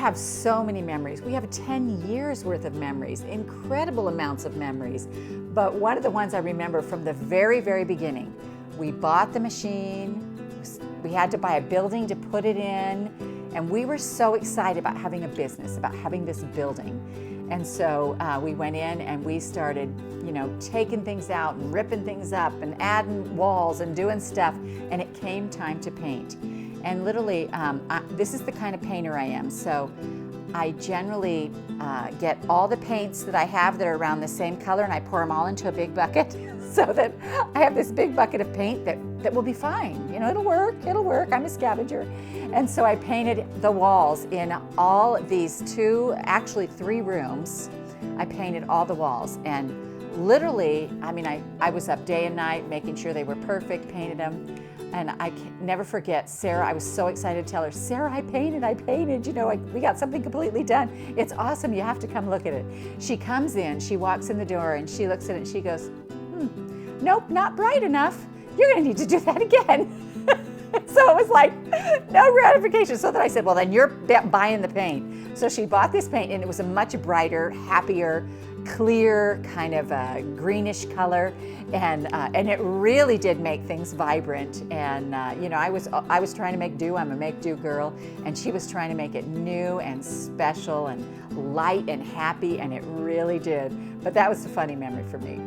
have so many memories. We have 10 years worth of memories, incredible amounts of memories. But one of the ones I remember from the very, very beginning, we bought the machine, we had to buy a building to put it in, and we were so excited about having a business, about having this building. And so we went in and we started, taking things out and ripping things up and adding walls and doing stuff, and it came time to paint. And literally, this is the kind of painter I am. So I generally get all the paints that I have that are around the same color, and I pour them all into a big bucket so that I have this big bucket of paint that will be fine. It'll work, I'm a scavenger. And so I painted the walls in all these actually three rooms. I painted all the walls, and literally, I was up day and night making sure they were perfect, painted them. And I can never forget Sarah. I was so excited to tell her, Sarah, I painted, we got something completely done. It's awesome, you have to come look at it. She comes in, she walks in the door and she looks at it and she goes, nope, not bright enough. You're gonna need to do that again. So it was like, no gratification. So then I said, well, then you're buying the paint. So she bought this paint, and it was a much brighter, happier, clear, kind of a greenish color, and it really did make things vibrant. And I was trying to make do. I'm a make do girl, and she was trying to make it new and special and light and happy, and it really did. But that was a funny memory for me.